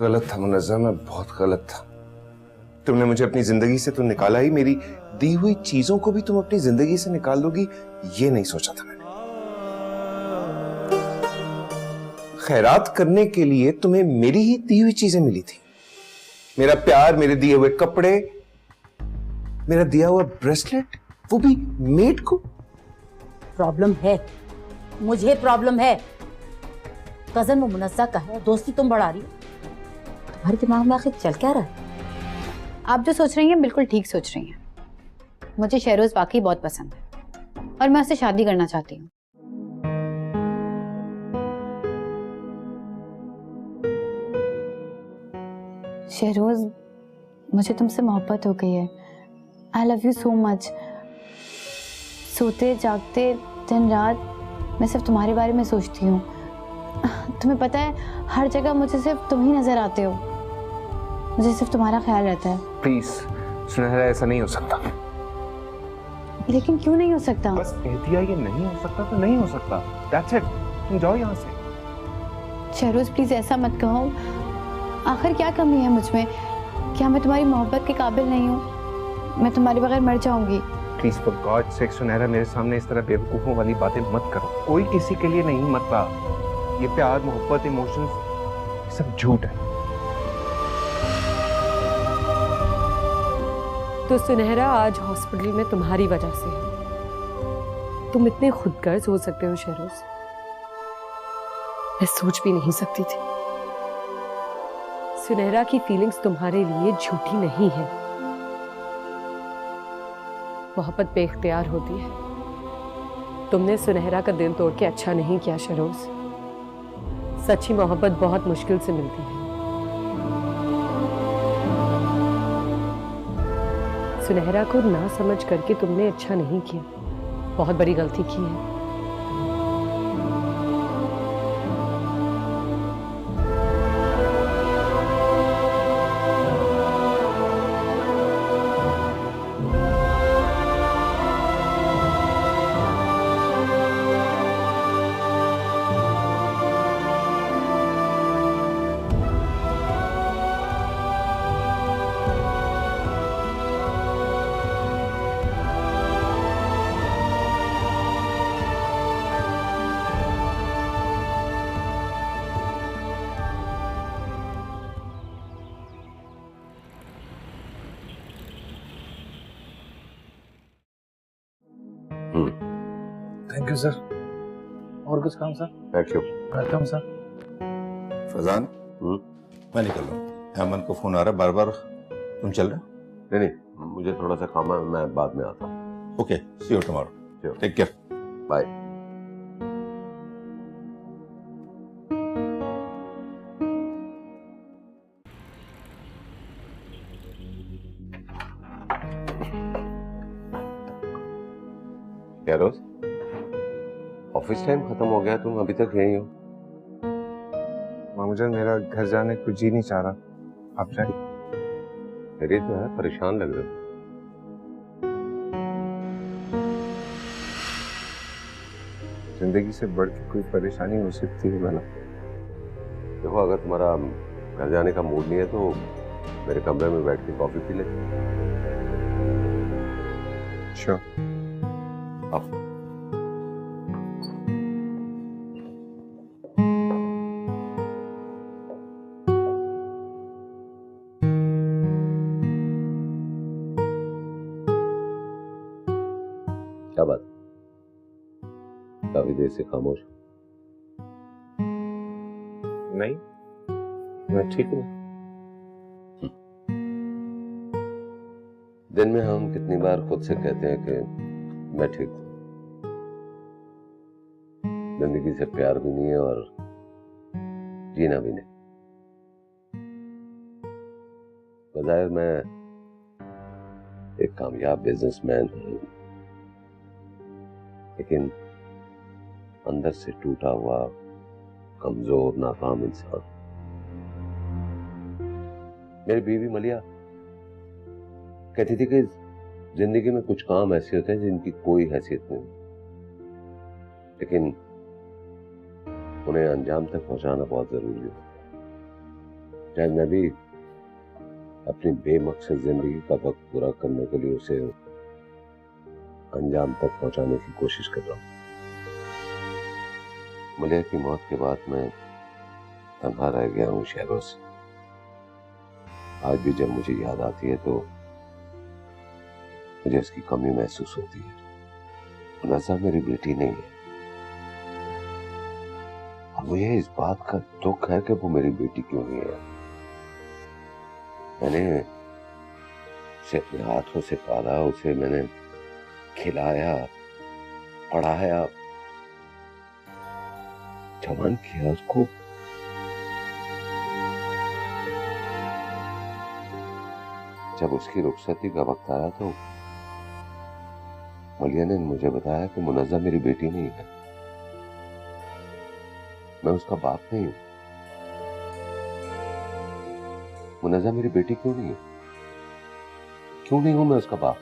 गलत था मुनज़्ज़म, मैं बहुत गलत था। तुमने मुझे अपनी जिंदगी से तो निकाला ही, मेरी दी हुई चीजों को भी तुम अपनी जिंदगी से निकाल दोगी, ये नहीं सोचा था मैंने। खैरात करने के लिए तुम्हें मेरी ही दी हुई चीजें मिली थी, मेरा प्यार, मेरे दिए हुए कपड़े, मेरा दिया हुआ ब्रेसलेट, वो भी मेड को। प्रॉब्लम है, मुझे प्रॉब्लम है। कजन वो मुनज़्ज़ा का है, दोस्ती तुम बढ़ा रही हो। तुम्हारे दिमाग में आखिर चल क्या रहा है? आप जो सोच रही हैं बिल्कुल ठीक सोच रही हैं। मुझे शहरोज वाकई बहुत पसंद है और मैं उससे शादी करना चाहती हूँ। शहरोज, मुझे तुमसे मोहब्बत हो गई है। I love you so much. सोते जागते दिन रात मैं सिर्फ तुम्हारे बारे में सोचती हूँ। तुम्हें पता है, हर जगह मुझे सिर्फ तुम ही नजर आते हो। मुझे सिर्फ तुम्हारा ख्याल रहता है। प्लीज सुनहरा, ऐसा नहीं हो सकता। लेकिन क्यों नहीं हो सकता? बस कह दिया, ये नहीं हो सकता तो नहीं हो सकता। That's it. तुम जाओ यहाँ से। शहरोज प्लीज ऐसा मत कहो। आखिर क्या कमी है मुझ में? क्या मैं तुम्हारी मोहब्बत के काबिल नहीं हूँ? मैं तुम्हारे बगैर मर जाऊंगी। प्लीज फॉर गॉड सेक सुनहरा, मेरे सामने इस तरह बेवकूफों वाली बातें मत करो। कोई किसी के लिए नहीं मरता। ये प्यार, मोहब्बत, इमोशंस सब झूठ है। तो सुनहरा आज हॉस्पिटल में तुम्हारी वजह से है। तुम इतने खुदगर्ज हो सकते हो शहरोज, मैं सोच भी नहीं सकती थी। सुनहरा की फीलिंग्स तुम्हारे लिए झूठी नहीं है। मोहब्बत बेइख्तियार होती है। तुमने सुनहरा का दिल तोड़ के अच्छा नहीं किया शहरोज। सच्ची मोहब्बत बहुत मुश्किल से मिलती है। सुनहरा को ना समझ करके तुमने अच्छा नहीं किया, बहुत बड़ी गलती की है। Thank you sir. और कुछ काम sir? Thank you. Welcome sir. Faizan, मैं निकल रहा हूँ। हेमंत को फोन आ रहा है बार बार। तुम चल रहे? नहीं नहीं, मुझे थोड़ा सा काम है, मैं बाद में आता हूँ। Okay, see you tomorrow. Take care. Bye. क्या रोज, ऑफिस टाइम खत्म हो गया, तुम अभी तक यहीं हो? मामूजान, मेरा घर जाने को जी नहीं चाह रहा, आप जाए। मेरी तो है, परेशान लग रहे हो। जिंदगी से बढ़ के कोई परेशानी हो सकती है भला? देखो, अगर तुम्हारा घर जाने का मूड नहीं है तो मेरे कमरे में बैठ के कॉफी पी ले। श्योर। अब क्या बात, काफी देर से खामोश? नहीं, मैं ठीक हूँ। दिन में हम कितनी बार खुद से कहते हैं कि मैं ठीक हूँ। जिंदगी से प्यार भी नहीं है और जीना भी नहीं। बजाय मैं एक कामयाब बिजनेसमैन हूँ, लेकिन अंदर से टूटा हुआ, कमजोर, नाकाम इंसान। मेरी बीवी मलिया कहती थी कि जिंदगी में कुछ काम ऐसे होते हैं जिनकी कोई हैसियत नहीं, लेकिन उन्हें अंजाम तक पहुंचाना बहुत जरूरी होता है। शायद मैं भी अपनी बेमकसद जिंदगी का वक्त पूरा करने के लिए उसे अंजाम तक पहुंचाने की कोशिश कर रहा हूं। मलिया की मौत के बाद मैं तन्हा रह गया हूं शहरोज। आज भी जब मुझे याद आती है तो मुझे इसकी कमी महसूस होती है। मुनज़्ज़ा मेरी बेटी नहीं है और मुझे इस बात का दुख है कि वो मेरी बेटी क्यों नहीं है। मैंने उसे अपने हाथों से पाला, उसे मैंने खिलाया, पढ़ाया, जवान किया उसको। जब उसकी रुखसती का वक्त आया तो मलिया ने मुझे बताया कि मुनज़्ज़ा मेरी बेटी नहीं है, मैं उसका बाप नहीं हूं। मुनज़्ज़ा मेरी बेटी क्यों नहीं है? क्यों नहीं हूं मैं उसका बाप?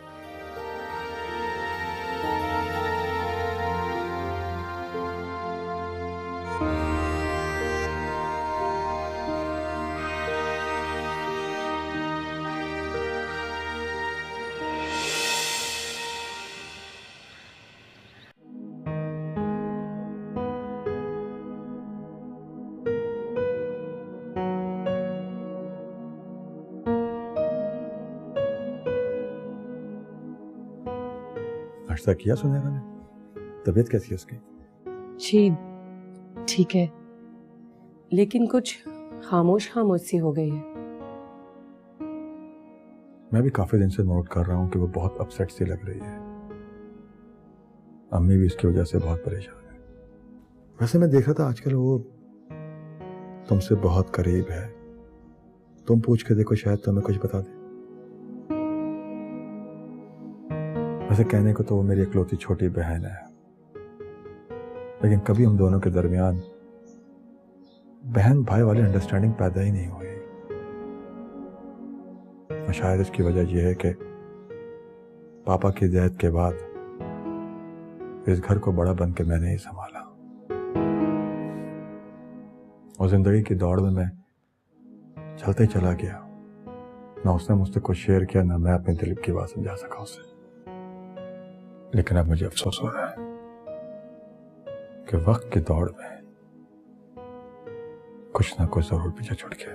नाश्ता किया सुनहरा ने? तबीयत कैसी है उसकी? जी ठीक है, लेकिन कुछ खामोश खामोश सी हो गई है। मैं भी काफी दिन से नोट कर रहा हूँ कि वो बहुत अपसेट सी लग रही है। अम्मी भी इसकी वजह से बहुत परेशान है। वैसे मैं देख रहा था आजकल वो तुमसे बहुत करीब है। तुम पूछ के देखो, शायद तुम्हें कुछ बता दे। वैसे कहने को तो वो मेरी इकलौती छोटी बहन है, लेकिन कभी हम दोनों के दरमियान बहन भाई वाली अंडरस्टैंडिंग पैदा ही नहीं हुई। और शायद इसकी वजह यह है कि पापा की डेथ के बाद इस घर को बड़ा बन के मैंने ही संभाला, और जिंदगी की दौड़ में मैं चलते चला गया। ना उसने मुझसे कुछ शेयर किया, ना मैं अपने दिल की बात समझा सका उसे। लेकिन अब मुझे अफसोस हो रहा है कि वक्त की दौड़ में कुछ ना कुछ जरूर पीछे छूट गया।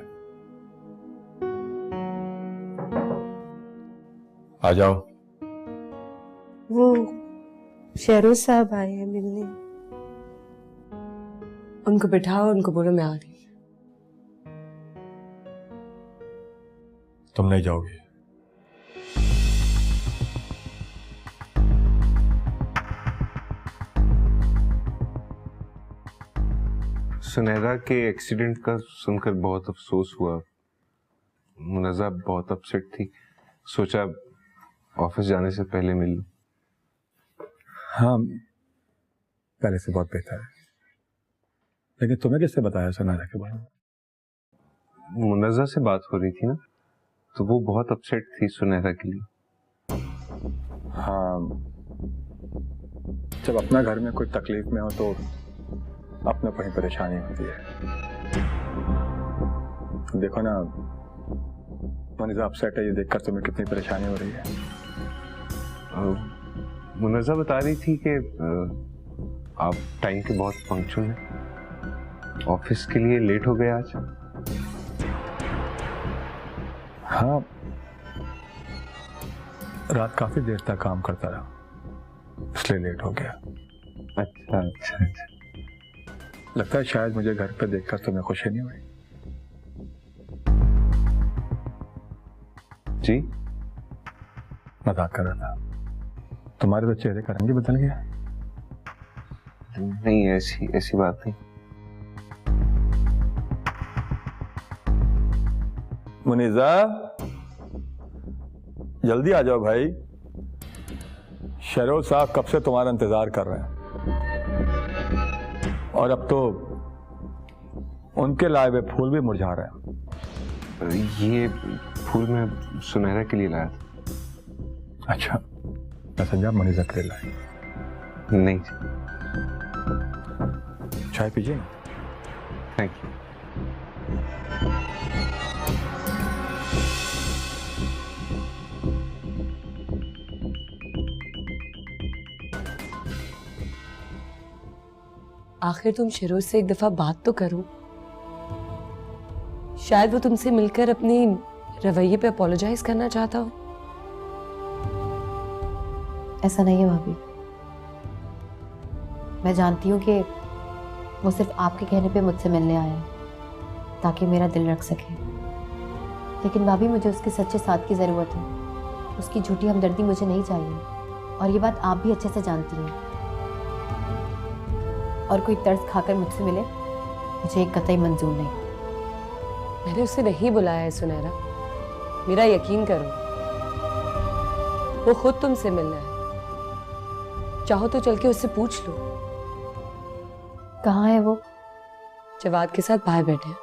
आ जाओ। वो शहरोज साहब आए हैं मिलने, उनको बिठाओ, उनको बोलो मैं आ रही हूं। तुम नहीं जाओगी? सुनहरा के एक्सीडेंट का सुनकर बहुत अफसोस हुआ। मुनज़्ज़ा बहुत अपसेट थी, सोचा ऑफिस जाने से पहले मिल लूं। हाँ, पहले से बहुत बेहतर है। लेकिन तुम्हें किससे बताया सुनहरा के बारे में? मुनज़्ज़ा से बात हो रही थी ना, तो वो बहुत अपसेट थी सुनहरा के लिए। हाँ, जब अपना घर में कोई तकलीफ में हो तो अपने को ही परेशानी होती है। देखो ना, मुनज़्ज़ा अपसेट है, ये देखकर तुम्हें कितनी परेशानी हो रही है। मुनज़्ज़ा बता रही थी कि आप टाइम के बहुत पंक्चुअल हैं, ऑफिस के लिए लेट हो गए आज। हाँ, रात काफी देर तक काम करता रहा, इसलिए लेट हो गया। अच्छा अच्छा अच्छा। लगता है शायद मुझे घर पे देखकर तुम्हें खुशी नहीं हुई। जी, मजाक कर रहा था। तुम्हारे तो चेहरे का रंग ही बदल गया। नहीं, ऐसी बात नहीं। मुनीज़ा, जल्दी आ जाओ भाई, शहरोज साहब कब से तुम्हारा इंतजार कर रहे हैं, और अब तो उनके लाए हुए फूल भी मुरझा रहे हैं। ये फूल मैं सुनहरा के लिए लाया था। अच्छा, मैं समझा मुनीज़ा के लिए लाए। नहीं, चाय पीजिए। Thank you. आखिर तुम शिरोज से एक दफा बात तो करो। शायद वो तुमसे मिलकर अपनी रवैये पे अपोलोजाइज करना चाहता हो। ऐसा नहीं है भाभी, मैं जानती हूँ कि वो सिर्फ आपके कहने पे मुझसे मिलने आया है ताकि मेरा दिल रख सके। लेकिन भाभी, मुझे उसके सच्चे साथ की ज़रूरत है। उसकी झूठी हमदर्दी मुझे नहीं चाहिए, और ये बात आप भी अच्छे से जानती हैं। और कोई तर्स खाकर मुझसे मिले मुझे एक कतई मंजूर नहीं। मैंने उसे नहीं बुलाया है सुनहरा, मेरा यकीन करो। वो खुद तुमसे मिलना है, चाहो तो चल के उससे पूछ लो। कहाँ है वो? जवाद के साथ बाहर बैठे हैं।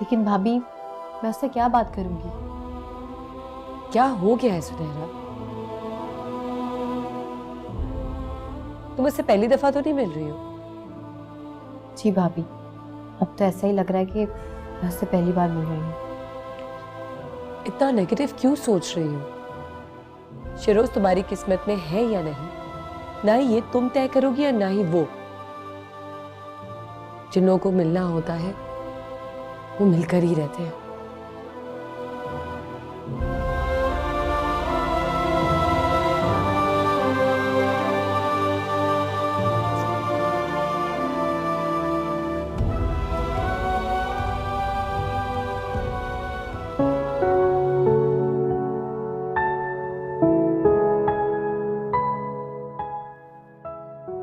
लेकिन भाभी, मैं उससे क्या बात करूंगी? क्या हो गया है सुनहरा? तुम उससे पहली दफा तो नहीं मिल रही हो? जी भाभी, अब तो ऐसा ही लग रहा है कि मैं उससे पहली बार मिल रही हूँ। इतना नेगेटिव क्यों सोच रही हो? शिरोज तुम्हारी किस्मत में है या नहीं, ना ही ये तुम तय करोगी या ना ही वो। जिन लोगों को मिलना होता है वो मिलकर ही रहते हैं।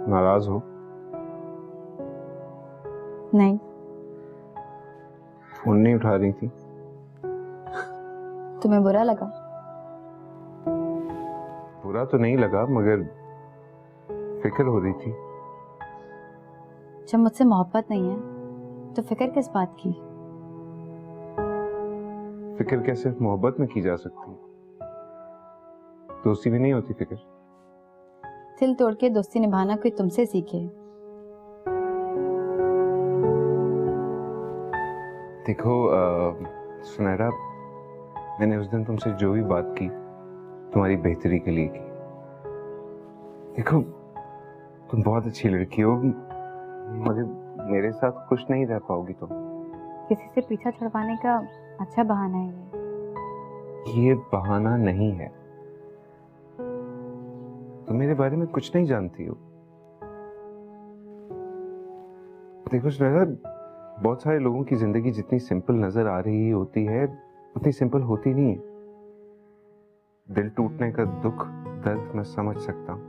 नाराज हो? नहीं। फोन नहीं उठा रही थी? तुम्हें बुरा लगा? बुरा तो नहीं लगा, मगर फिक्र हो रही थी। जब मुझसे मोहब्बत नहीं है तो फिक्र किस बात की? फिक्र क्या सिर्फ मोहब्बत में की जा सकती है? दोस्ती में नहीं होती फिक्र? दिल तोड़ के दोस्ती निभाना कोई तुमसे सीखे। देखो सुनहरा, मैंने उस दिन तुमसे जो भी बात की तुम्हारी बेहतरी के लिए की। देखो, तुम बहुत अच्छी लड़की हो, मगर मेरे साथ खुश नहीं रह पाओगी तुम। किसी से पीछा छुड़वाने का अच्छा बहाना है ये बहाना नहीं है। तुम मेरे बारे में कुछ नहीं जानती हो। देखो सुनहरा, बहुत सारे लोगों की जिंदगी जितनी सिंपल नजर आ रही होती है उतनी सिंपल होती नहीं है। दिल टूटने का दुख दर्द मैं समझ सकता हूं।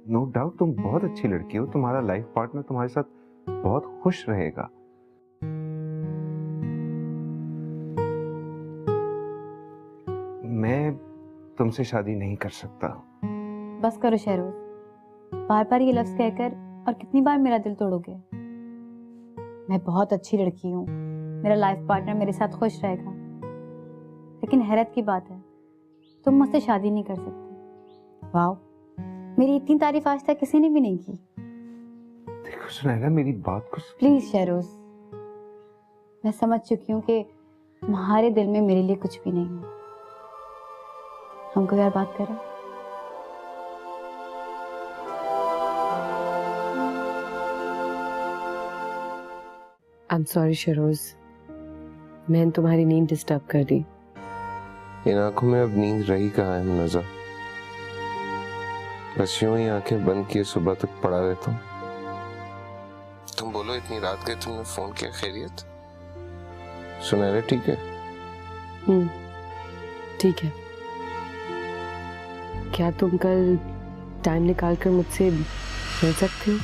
नो डाउट तुम बहुत अच्छी लड़की हो, तुम्हारा लाइफ पार्टनर तुम्हारे साथ बहुत खुश रहेगा। मैं तुमसे शादी नहीं कर सकता। बस करो शहरोज, बार बार ये लफ्ज कहकर और कितनी बार मेरा दिल तोड़ोगे? मैं बहुत अच्छी लड़की हूँ, मेरा लाइफ पार्टनर मेरे साथ खुश रहेगा। लेकिन हैरत की बात है, तुम मुझसे शादी नहीं कर सकते। वाओ, मेरी इतनी तारीफ आज तक किसी ने भी नहीं की। देखो सुनहरा, मेरी बात को प्लीज शहरोज, मैं समझ चुकी हूँ कि तुम्हारे दिल में मेरे लिए कुछ भी नहीं है। हम कोई और बात करें? आई एम सॉरी शिरोज, मैंने तुम्हारी नींद डिस्टर्ब कर दी। इन आंखों में अब नींद रही कहाँ है मुनज़्ज़ा? बस यूं ही आंखें बंद किए सुबह तक पड़ा रहता हूँ। तुम बोलो, इतनी रात के तुमने फोन किया, खैरियत? सुनहरा ठीक है? ठीक है। क्या तुम कल टाइम निकाल कर मुझसे मिल सकते हो?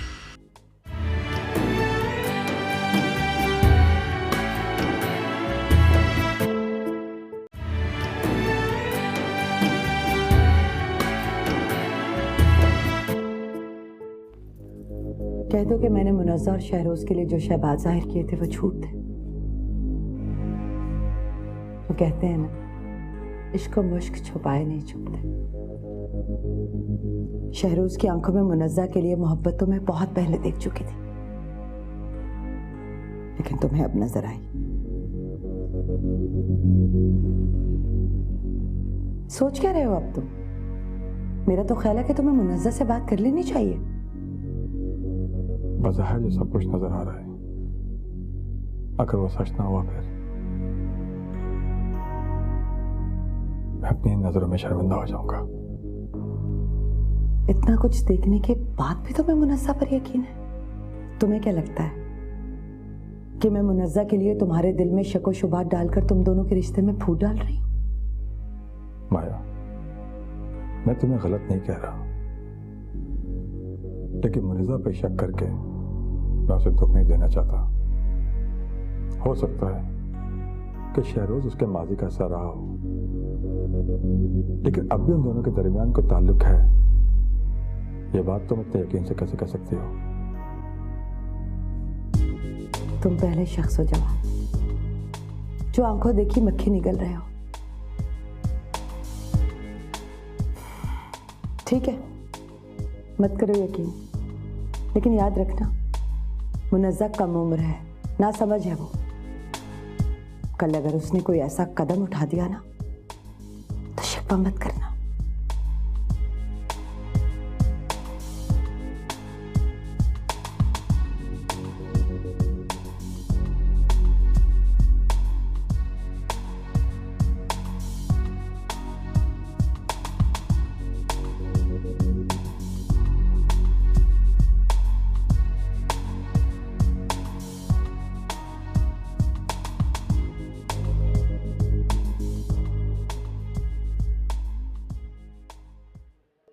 कह दो कि मैंने मुनज़्ज़ा और शहरोज के लिए जो शहबाज जाहिर किए थे वो झूठ थे। वो कहते हैं ना, इश्क और मुश्क छुपाए नहीं छुपते। शहरोज की आंखों में मुनज़्ज़ा के लिए मोहब्बत तो मैं बहुत पहले देख चुकी थी, लेकिन तुम्हें अब नजर आई। सोच क्या रहे हो अब तुम? मेरा तो ख्याल है कि तुम्हें मुनज़्ज़ा से बात कर लेनी चाहिए। बज़ाहिर जो सब कुछ नजर आ रहा है, अगर वो सच ना हुआ फिर मैं अपनी नजरों में शर्मिंदा हो जाऊंगा। इतना कुछ देखने के बाद भी तुम्हें मुनज़्ज़ा पर यकीन है? तुम्हें क्या लगता है कि मैं मुनज़्ज़ा के लिए तुम्हारे दिल में शक व शुबात डालकर तुम दोनों के रिश्ते में फूट डाल रही हूँ? माया, मैं तुम्हें गलत नहीं कह रहा, लेकिन मुनज़्ज़ा पे शक करके मैं उसे दुख नहीं देना चाहता। हो सकता है कि शहरोज उसके माजी का हिस्सा रहा हो, लेकिन अब भी उन दोनों के दरमियान कोई ताल्लुक है, ये बात तुम इतने यकीन से कैसे कह सकती हो? तुम पहले शख्स हो जवान, जो आंखों देखी मक्खी निगल रहे हो। ठीक है, मत करो यकीन, लेकिन याद रखना मुनज़्ज़ा कम उम्र है, ना समझ है वो। कल अगर उसने कोई ऐसा कदम उठा दिया ना तो शिकवा मत करना।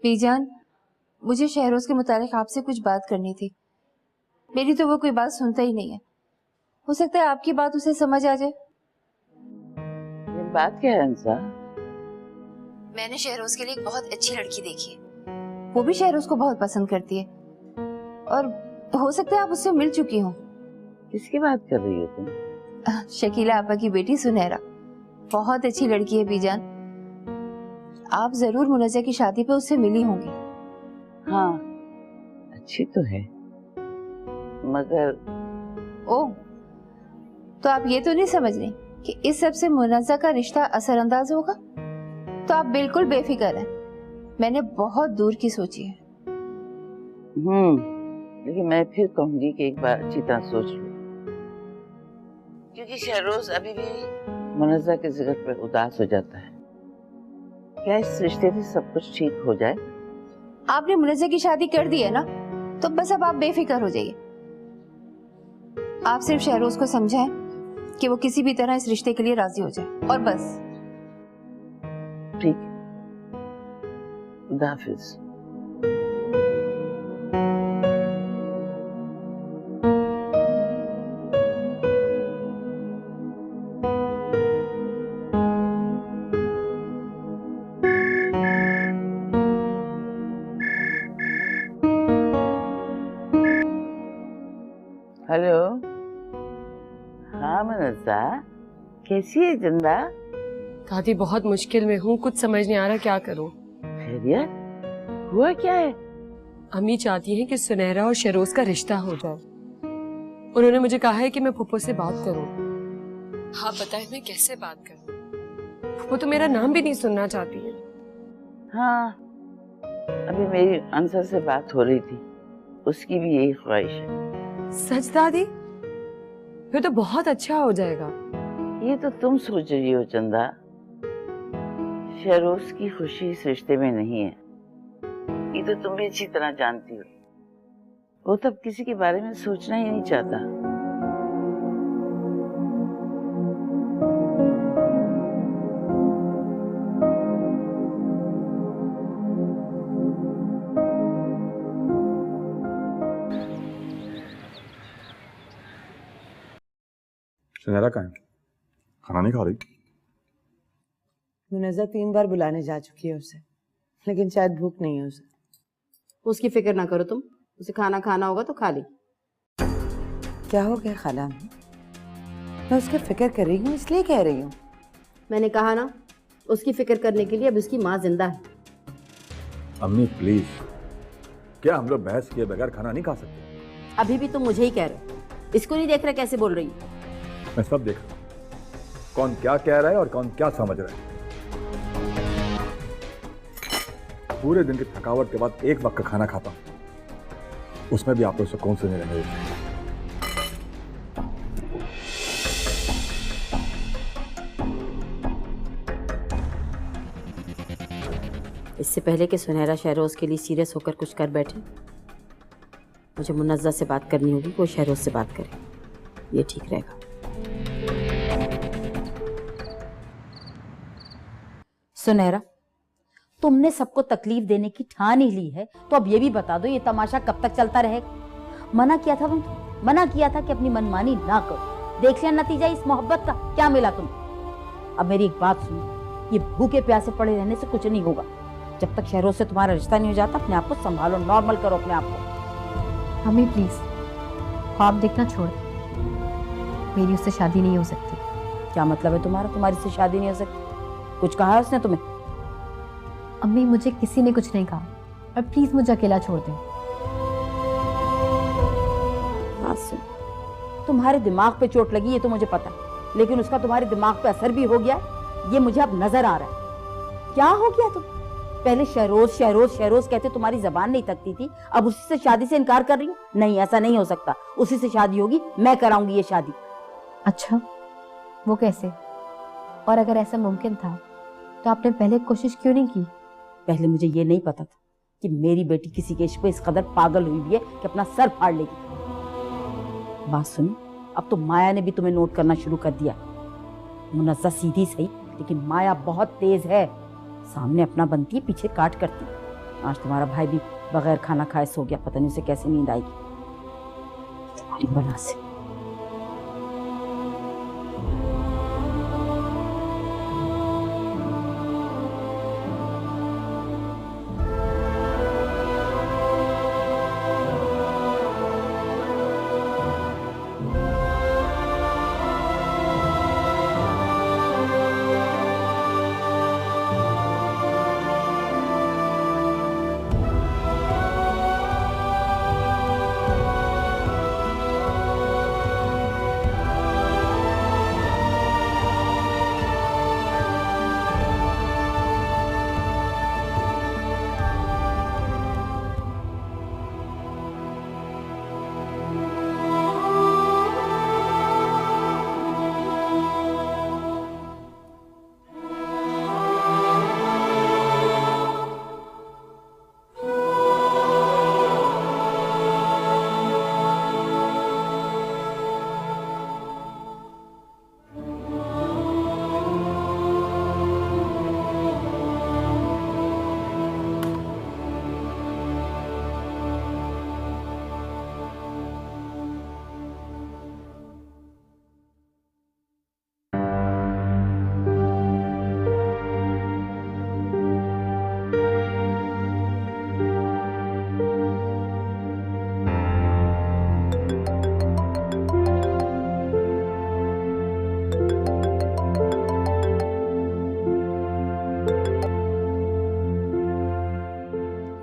बीजान, मुझे शहरोज के मुतालिक आपसे कुछ बात करनी थी। मेरी तो वो कोई बात सुनता ही नहीं है। हो सकता है आपकी बात उसे समझ आ जाए। ये बात क्या है अंसा? मैंने शहरोज के लिए एक बहुत अच्छी लड़की देखी है, वो भी शहरोज को बहुत पसंद करती है, और हो सकता है आप उससे मिल चुकी हो। किसकी बात कर रही हो तुम? शकीला आपा की बेटी सुनहरा, बहुत अच्छी लड़की है बीजान। आप जरूर मुनज़्ज़ा की शादी पे उससे मिली होंगी। हाँ, अच्छी तो है, मगर ओह, तो आप ये तो नहीं समझ रही कि इस सब से मुनज़्ज़ा का रिश्ता असरअंदाज होगा? तो आप बिल्कुल बेफिक्र हैं, मैंने बहुत दूर की सोची है। लेकिन मैं फिर कहूंगी कि एक बार अच्छी तरह सोच लो, क्योंकि शहरोज अभी भी मुनज़्ज़ा के जिक्र पर उदास हो जाता है। क्या इस रिश्ते से सब कुछ ठीक हो जाए? आपने मुनज़्ज़ा की शादी कर दी है ना, तो बस अब आप बेफिक्र हो जाइए। आप सिर्फ शहरोज को समझाएं कि वो किसी भी तरह इस रिश्ते के लिए राजी हो जाए, और बस। ठीक है, खुदा हाफिज। हेलो, हाँ मुनज़्ज़ा, कैसी है जिंदा? दादी बहुत मुश्किल में हूँ, कुछ समझ नहीं आ रहा क्या करूँ। खैरियत? हुआ क्या है? अम्मी चाहती हैं कि सुनहरा और शहरोज का रिश्ता हो जाए। उन्होंने मुझे कहा है कि मैं फुप्पो से बात करूँ। हाँ, बताएं मैं कैसे बात करूँ? फुप्पो तो मेरा नाम भी नहीं सुनना चाहती है। हाँ, अभी मेरी अंसर से बात हो रही थी, उसकी भी यही ख्वाहिश है। सच दादी? फिर तो बहुत अच्छा हो जाएगा। ये तो तुम सोच रही हो चंदा, शहरोज की खुशी इस रिश्ते में नहीं है, ये तो तुम भी अच्छी तरह जानती हो। वो तब किसी के बारे में सोचना ही नहीं चाहता। सुनहरा कहाँ है? खाना नहीं खा रही? मुनज़्ज़ा 3 बार बुलाने जा चुकी है उसे, लेकिन शायद भूख नहीं है उसे। उसकी फिक्र ना करो तुम, उसे खाना खाना होगा तो खा ले। क्या हो गया खाला? मैं उसकी फिक्र कर रही हूँ, इसलिए कह रही हूँ। मैंने कहा ना, उसकी फिक्र करने के लिए अब उसकी माँ जिंदा है। अम्मी प्लीज, क्या हम लोग बहस किए बगैर खाना नहीं खा सकते? अभी भी तुम मुझे ही कह रहे हो, इसको नहीं देख रहे कैसे बोल रही है? मैं सब देख रहा हूं, कौन क्या कह रहा है और कौन क्या समझ रहा है। पूरे दिन की थकावट के बाद एक वक्त का खाना खाता हूँ, उसमें भी आप लोग से कौन से निर्णय लेते हैं? इससे पहले कि सुनहरा शहरोज के लिए सीरियस होकर कुछ कर बैठे, मुझे मुनज्जा से बात करनी होगी। वो शहरोज से बात करे, ये ठीक रहेगा। सुनहरा, तुमने सबको तकलीफ देने की ठान ही ली है, तो अब ये भी बता दो ये तमाशा कब तक चलता रहेगा? मना किया था मना किया था कि अपनी मनमानी ना करो। देख लिया नतीजा इस मोहब्बत का क्या मिला तुम्हें। अब मेरी एक बात सुनो, ये भूखे प्यासे पड़े रहने से कुछ नहीं होगा। जब तक शहरों से तुम्हारा रिश्ता नहीं हो जाता, अपने आप को संभालो, नॉर्मल करो अपने आप को। मम्मी प्लीज ख्वाब देखना छोड़ दे, मेरी उससे शादी नहीं हो सकती। क्या मतलब है तुम्हारा? तुम्हारी से शादी नहीं हो सकती? कुछ कहा है उसने तुम्हें? अम्मी मुझे किसी ने कुछ नहीं कहा, और प्लीज मुझे अकेला छोड़ दे। बात सुन, तुम्हारे दिमाग पे चोट लगी ये तो मुझे पता है, लेकिन उसका तुम्हारे दिमाग पे असर भी हो गया, ये मुझे अब नजर आ रहा है। क्या हो गया तुम? पहले शहरोज शहरोज शहरोज कहते तुम्हारी जबान नहीं थकती थी, अब उसी से शादी से इनकार कर रही हो? नहीं, ऐसा नहीं हो सकता। उसी से शादी होगी, मैं कराऊंगी ये शादी। अच्छा, वो कैसे? और अगर ऐसा मुमकिन था तो आपने पहले कोशिश क्यों नहीं की? पहले मुझे ये नहीं पता था कि मेरी बेटी किसी के इश्क पे इस कदर पागल हुई भी है कि अपना सर फाड़ लेगी। बात सुनो, अब तो माया ने भी तुम्हें नोट करना शुरू कर दिया। मुनज्जा सीधी सही, लेकिन माया बहुत तेज है। सामने अपना बनती है, पीछे काट करती। आज तुम्हारा भाई भी बगैर खाना खाए सो गया, पता नहीं उसे कैसे नींद आएगी तुम्हारी बला से।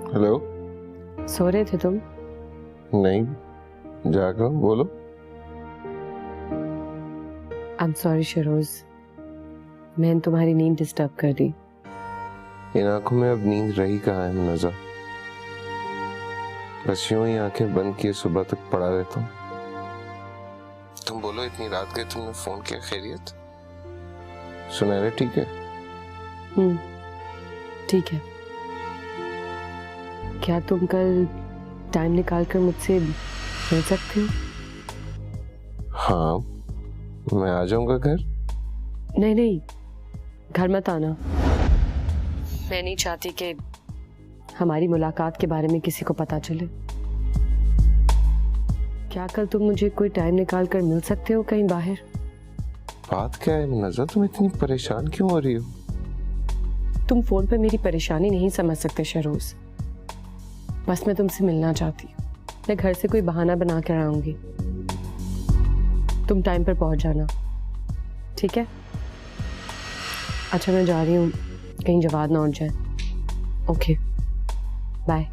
हेलो, सो रहे थे तुम? नहीं, जागा, बोलो। आई एम सॉरी शहरोज, मैंने तुम्हारी नींद डिस्टर्ब कर दी। इन आंखों में अब नींद रही कहाँ है मुनज़्ज़ा? बस यूं ही आंखें बंद किए सुबह तक पड़ा रहता हूँ। तुम बोलो, इतनी रात गए तुमने फोन किया, खैरियत? सुनहरा ठीक है? ठीक है। क्या तुम कल टाइम निकाल कर मुझसे मिल सकते हो? हाँ, मैं आ जाऊंगा घर। नहीं, घर मत आना। मैं नहीं चाहती कि हमारी मुलाकात के बारे में किसी को पता चले। क्या कल तुम मुझे कोई टाइम निकाल कर मिल सकते हो कहीं बाहर? बात क्या है मुनज़्ज़ा, तुम इतनी परेशान क्यों हो रही हो? तुम फोन पर मेरी परेशानी नहीं समझ सकते शहरोज। बस मैं तुमसे मिलना चाहती हूँ। मैं घर से कोई बहाना बना कर आऊंगी, तुम टाइम पर पहुंच जाना, ठीक है? अच्छा, मैं जा रही हूँ, कहीं जवाब ना उठ जाए। Okay, bye.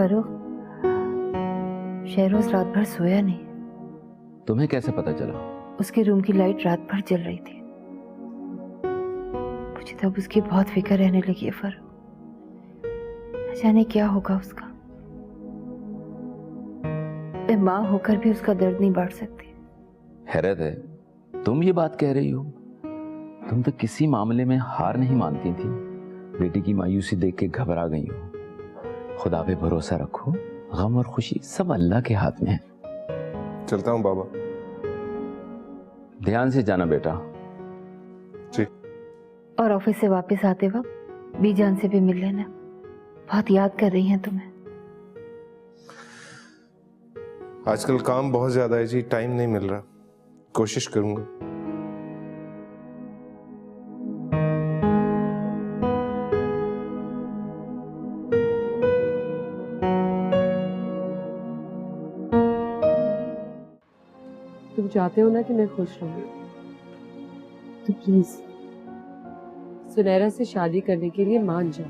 फरूख, शहरोज रात भर सोया नहीं। तुम्हें कैसे पता चला? उसके रूम की लाइट रात भर जल रही थी। मुझे तब उसकी बहुत फिक्र रहने लगी है फरूख। न जाने क्या होगा उसका। मैं माँ होकर भी उसका दर्द नहीं बांट सकती। हैरत है, तुम ये बात कह रही हो? तुम तो किसी मामले में हार नहीं मानती थी। बेटी की मायूसी देख के घबरा गई हो। खुदा पे भरोसा रखो, गम और खुशी सब अल्लाह के हाथ में है। चलता हूँ बाबा। ध्यान से जाना बेटा। जी। और ऑफिस से वापस आते वक्त बीजान से भी मिल लेना। बहुत याद कर रही हैं तुम्हें। आजकल काम बहुत ज्यादा है जी, टाइम नहीं मिल रहा। कोशिश करूंगा। तुम चाहते हो ना कि मैं खुश रहूं, तो प्लीज सुनहरा से शादी करने के लिए मान जाओ।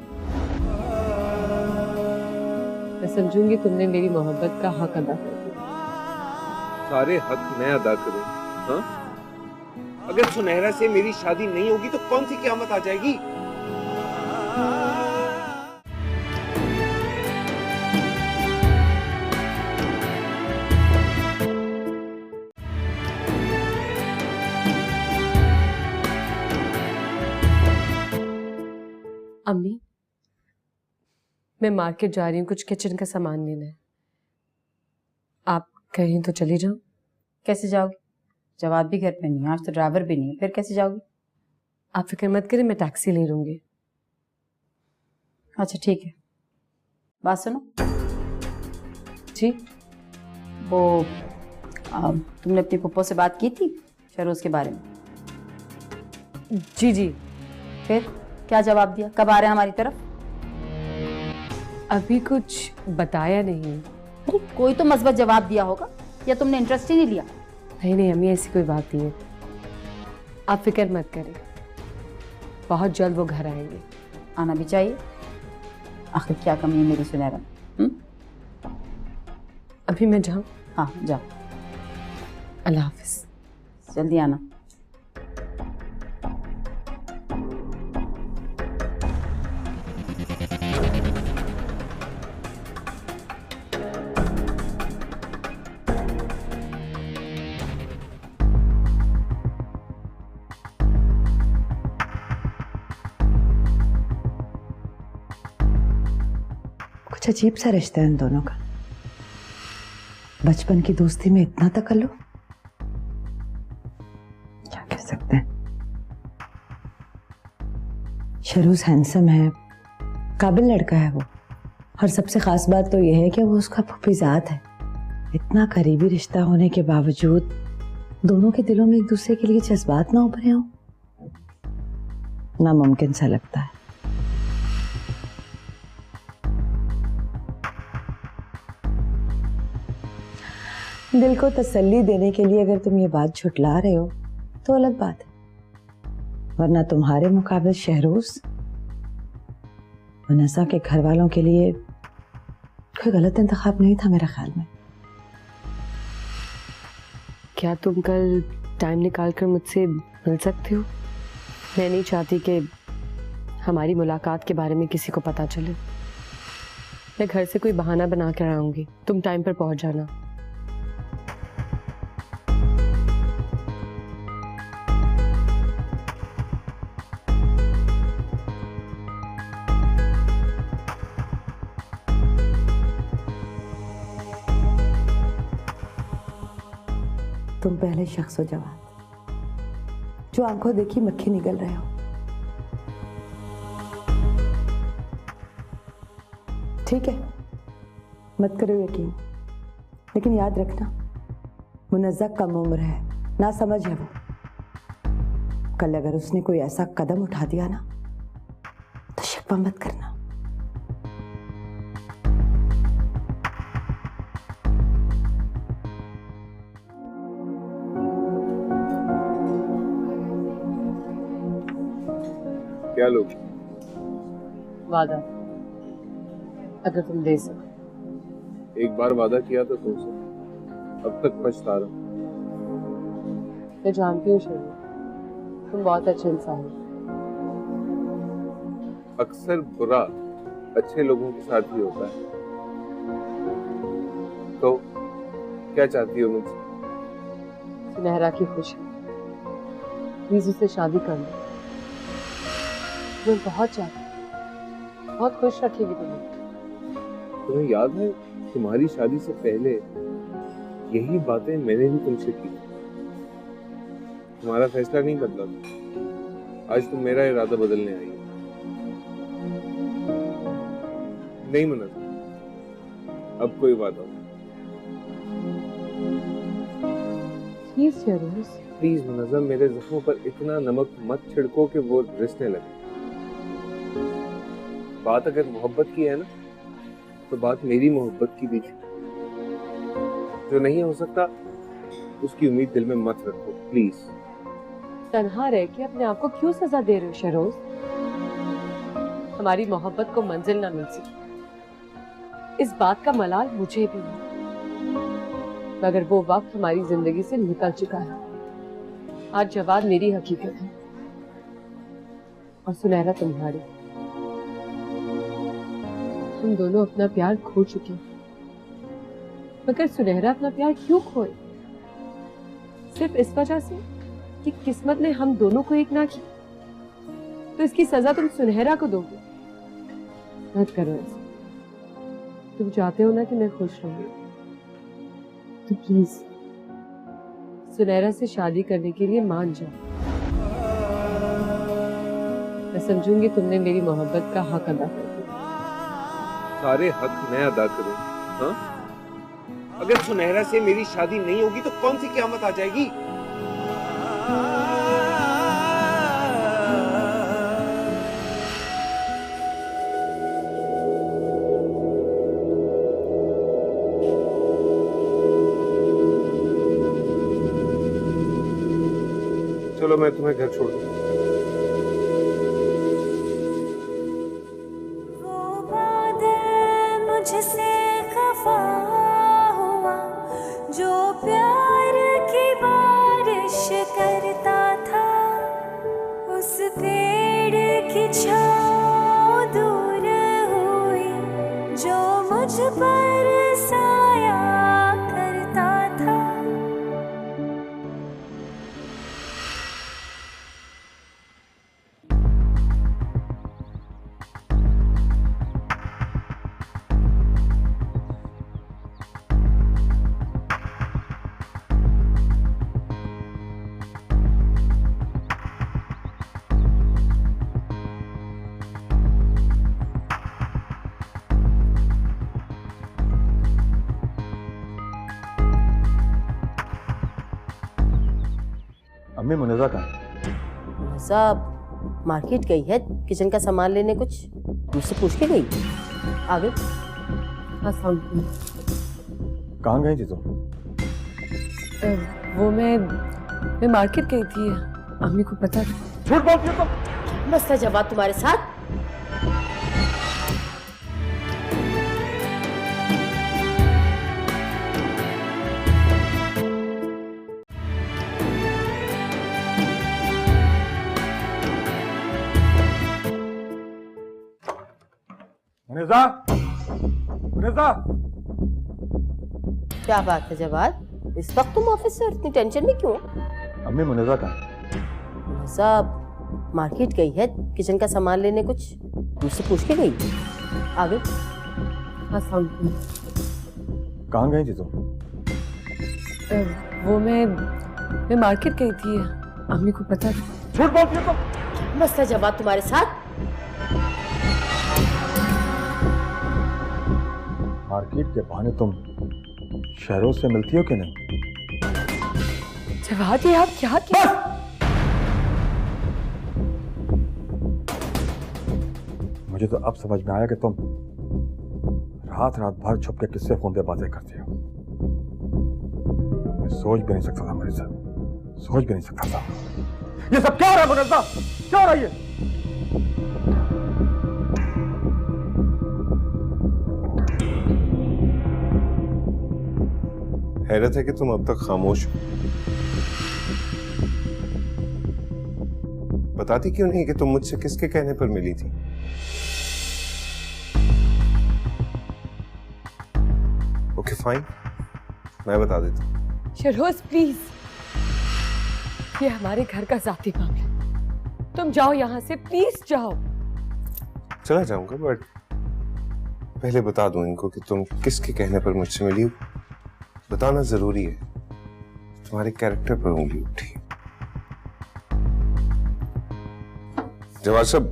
मैं समझूंगी तुमने मेरी मोहब्बत का हक अदा कर दिया। सारे हक मैं अदा करूं? हाँ? अगर सुनहरा से मेरी शादी नहीं होगी तो कौन सी क़यामत आ जाएगी? अम्मी, मैं मार्केट जा रही हूँ, कुछ किचन का सामान लेना है। आप कहीं तो चली जाओ। कैसे जाओगी? जवाब भी घर पे नहीं है, आज तो ड्राइवर भी नहीं है, फिर कैसे जाओगी? आप फिक्र मत करें, मैं टैक्सी ले लूंगी। अच्छा ठीक है। बात सुनो जी। वो तुमने अपनी पप्पो से बात की थी शहरोज के बारे में? जी। फिर क्या जवाब दिया? कब आ रहे हैं हमारी तरफ? अभी कुछ बताया नहीं। अरे कोई तो मस्बत जवाब दिया होगा, या तुमने इंटरेस्ट ही नहीं लिया? नहीं अम्मी, ऐसी कोई बात नहीं है। आप फिक्र मत करें, बहुत जल्द वो घर आएंगे। आना भी चाहिए, आखिर क्या कमी है मेरी सुनहरा में? अभी मैं जाऊं? हाँ जाओ। अल्लाह हाफिज। जल्दी आना। कुछ अजीब सा रिश्ता है इन दोनों का। बचपन की दोस्ती में इतना तकल्लुफ, क्या कह सकते हैं। शहरोज हैंडसम है, काबिल लड़का है वो, और सबसे खास बात तो यह है कि वो उसका फूफीजाद है। इतना करीबी रिश्ता होने के बावजूद दोनों के दिलों में एक दूसरे के लिए जज्बात ना उभरे हों, नामुमकिन सा लगता है। दिल को तसल्ली देने के लिए अगर तुम ये बात झुटला रहे हो तो अलग बात है, वरना तुम्हारे मुकाबले शहरोज वनसा के घर वालों के लिए कोई गलत इंतखाब नहीं था मेरे ख्याल में। क्या तुम कल टाइम निकाल कर मुझसे मिल सकते हो? मैं नहीं चाहती कि हमारी मुलाकात के बारे में किसी को पता चले। मैं घर से कोई बहाना बना कर आऊंगी, तुम टाइम पर पहुंच जाना। तुम पहले शख्स हो जवान, जो आंखों देखी मक्खी निगल रहे हो। ठीक है, मत करो यकीन, लेकिन याद रखना मुनज़्ज़ा कम उम्र है, ना समझ है वो। कल अगर उसने कोई ऐसा कदम उठा दिया ना तो शिकवा मत करना। क्या लोग? वादा, अगर तुम दे सको। एक बार वादा किया था तुमसे, अब तक पछता रहा हूं। मैं जानती हूँ शर्मा, तुम बहुत अच्छे इंसान हो। अक्सर बुरा अच्छे लोगों के साथ ही होता है। तो क्या चाहती हो मुझसे? सुनहरा की खुशी, प्लीज उससे शादी कर लो। मैं बहुत चाहती हूँ, बहुत खुश रखेगी तुम्हें। तुम्हें याद है तुम्हारी शादी से पहले यही बातें मैंने भी तुमसे की। तुम्हारा फैसला नहीं बदला था। आज तुम मेरा इरादा बदलने आई हो। नहीं मुनज़्ज़म, अब कोई वादा नहीं। प्लीज शहरोज, प्लीज मुनज़्ज़म, मेरे जख्मों पर इतना नमक मत छिड़को कि वो रिसने लगे। बात अगर मोहब्बत की है ना, तो बात मेरी मोहब्बत की भी थी। जो नहीं हो सकता उसकी उम्मीद दिल में मत रखो प्लीज। तन्हा रह के अपने आप को क्यों सजा दे रहे हो शहरोज? हमारी मोहब्बत को मंजिल ना मिल सकी, इस बात का मलाल मुझे भी है, मगर वो वक्त हमारी जिंदगी से निकल चुका है। आज जवाद मेरी हकीकत है और सुनहरा तुम्हारी। हम दोनों अपना प्यार खो चुके हैं, मगर सुनहरा अपना प्यार क्यों खोए? सिर्फ इस वजह से कि किस्मत ने हम दोनों को एक ना किया। तो इसकी सजा तुम सुनहरा को दोगे। मत करो ऐसा। तुम चाहते हो ना कि मैं खुश रहूं, तो प्लीज सुनहरा से शादी करने के लिए मान जाओ। मैं समझूंगी तुमने मेरी मोहब्बत का हक अदा कर दिया। सारे हक मैं अदा करूं? हाँ? अगर सुनहरा से मेरी शादी नहीं होगी तो कौन सी क़यामत आ जाएगी? चलो मैं तुम्हें घर छोड़ दूं। मुझसे खफा हुआ जो प्यार की बारिश करता था, उस पेड़ की छाँव दूर हुई जो मुझ पर साया करता था। अम्मी मुनज़्ज़ा कहाँ है? साहब मार्केट गई है किचन का सामान लेने, कुछ मुझसे पूछ के गई। आगे कहाँ गई थी तुम? वो मैं मार्केट गई थी, अम्मी को पता था। झूठ बोलती हो तुम। मसला जवाब तुम्हारे साथ। मुनज़्ज़ा, मुनज़्ज़ा, क्या बात है जवाद, इस वक्त तुम ऑफिस से इतनी टेंशन में क्यों? अम्मी मुनज़्ज़ा कहाँ है? साहब मार्केट गई है किचन का सामान लेने, कुछ मुझसे पूछ के गई। आगे कहाँ गई थी तुम? वो मैं मार्केट गई थी, अम्मी को पता था। झूठ बोलती हो तुम। मसला जवाब तुम्हारे साथ। मार्केट के बहाने तुम शहरों से मिलती हो कि नहीं? जवाद ये आप क्या किया? मुझे तो अब समझ में आया कि तुम रात रात भर छुप के किससे फोन पे बातें करती हो। मैं सोच भी नहीं सकता था मेरे साथ, सोच भी नहीं सकता था। ये सब क्या हो रहा है मुनज़्ज़ा? क्या हो रहा है ये? हैरत है कि तुम अब तक खामोश हो। बताती क्यों नहीं कि तुम मुझसे किसके कहने पर मिली थी? ओके फाइन, मैं बता देता हूं। शहरोज प्लीज, ये हमारे घर का जाती मामला है। तुम जाओ यहाँ से, प्लीज जाओ। चला जाऊंगा, बट पहले बता दूं इनको कि तुम किसके कहने पर मुझसे मिली हो। बताना जरूरी है, तुम्हारे कैरेक्टर पर उंगली उठी। जवाब साहब,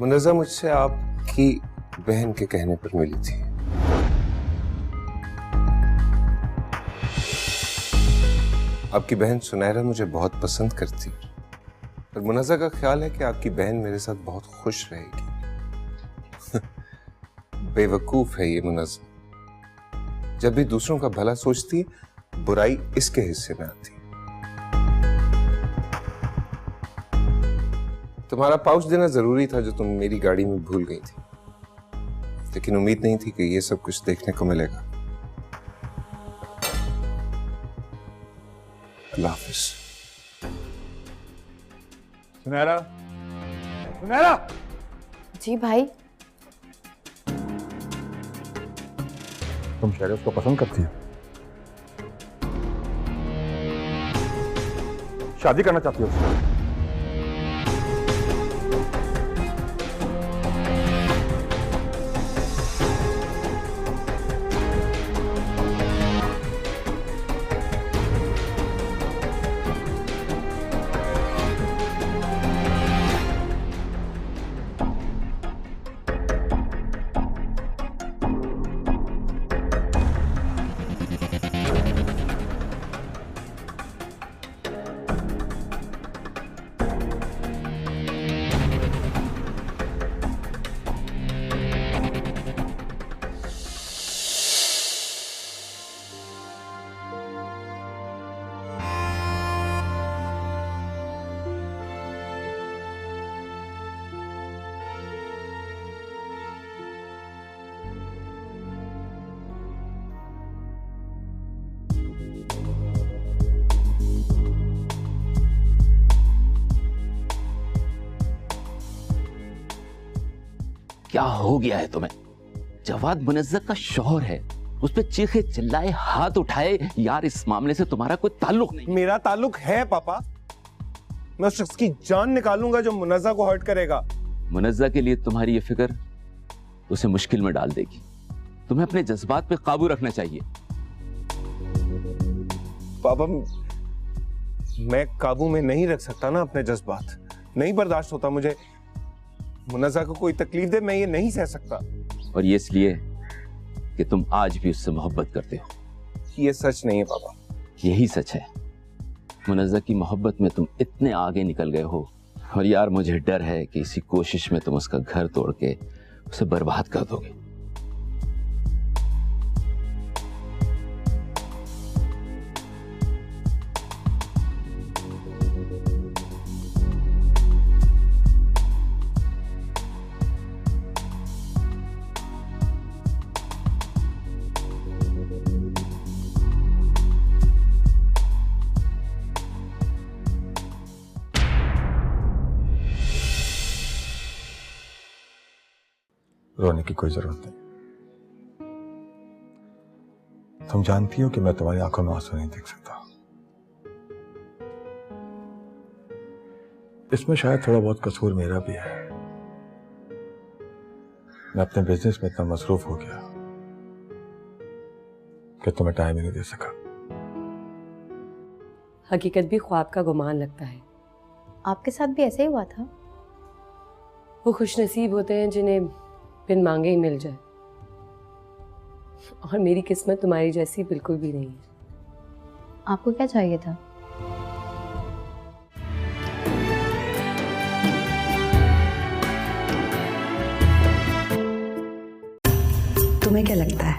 मुनज़्ज़ा मुझसे आपकी बहन के कहने पर मिली थी। आपकी बहन सुनहरा मुझे बहुत पसंद करती है और मुनज़्ज़ा का ख्याल है कि आपकी बहन मेरे साथ बहुत खुश रहेगी। बेवकूफ है ये मुनज़्ज़ा, जब भी दूसरों का भला सोचती है, बुराई इसके हिस्से में आती है। तुम्हारा पाउच देना जरूरी था जो तुम मेरी गाड़ी में भूल गई थी, लेकिन उम्मीद नहीं थी कि ये सब कुछ देखने को मिलेगा। अल्लाह हाफिज। सुनहरा, सुनहरा। जी भाई। तुम शहरोज को पसंद करती हो? शादी करना चाहती हो उससे? क्या हो गया है तुम्हें? जवाद मुनज़्ज़ा का शौहर है, उस पे चीखे चिल्लाए, हाथ उठाए। यार इस मामले से तुम्हारा कोई ताल्लुक नहीं। मेरा ताल्लुक है पापा। मैं उस शख्स की जान निकालूंगा जो मुनज़्ज़ा को हर्ट करेगा। मुनज़्ज़ा के लिए तुम्हारी ये फिक्र उसे मुश्किल में डाल देगी। तुम्हें अपने जज्बात पे काबू रखना चाहिए। पापा, मैं काबू में नहीं रख सकता ना अपने जज्बात। नहीं बर्दाश्त होता मुझे मुनज़्ज़ा को कोई तकलीफ दे, मैं ये नहीं सह सकता। और ये इसलिए कि तुम आज भी उससे मोहब्बत करते हो। ये सच नहीं है पापा। यही सच है। मुनज़्ज़ा की मोहब्बत में तुम इतने आगे निकल गए हो, और यार मुझे डर है कि इसी कोशिश में तुम उसका घर तोड़ के उसे बर्बाद कर दोगे। रोने की कोई जरूरत नहीं। तुम जानती हो कि मैं तुम्हारी आंखों में आंसू नहीं देख सकता। इसमें शायद थोड़ा बहुत कसूर मेरा भी है। मैं अपने बिजनेस में इतना मसरूफ हो गया कि तुम्हें टाइम ही नहीं दे सका। हकीकत भी ख्वाब का गुमान लगता है। आपके साथ भी ऐसा ही हुआ था? वो खुशनसीब होते हैं जिन्हें बिन मांगे ही मिल जाए, और मेरी किस्मत तुम्हारी जैसी बिल्कुल भी नहीं है। आपको क्या चाहिए था? तुम्हें क्या लगता है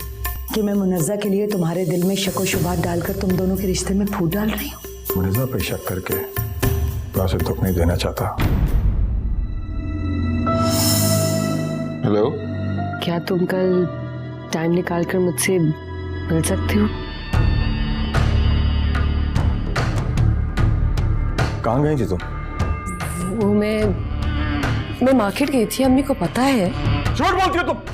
कि मैं मुनज़्ज़ा के लिए तुम्हारे दिल में शक व शुबहात डालकर तुम दोनों के रिश्ते में फूट डाल रही हूँ? मुनज़्ज़ा पे शक करके मैं उसे दुख नहीं देना चाहता। हेलो, क्या तुम कल टाइम निकाल कर मुझसे मिल सकते हो? कहाँ गई थी तुम? वो मैं मार्केट गई थी, अम्मी को पता है। झूठ बोलती हो तुम।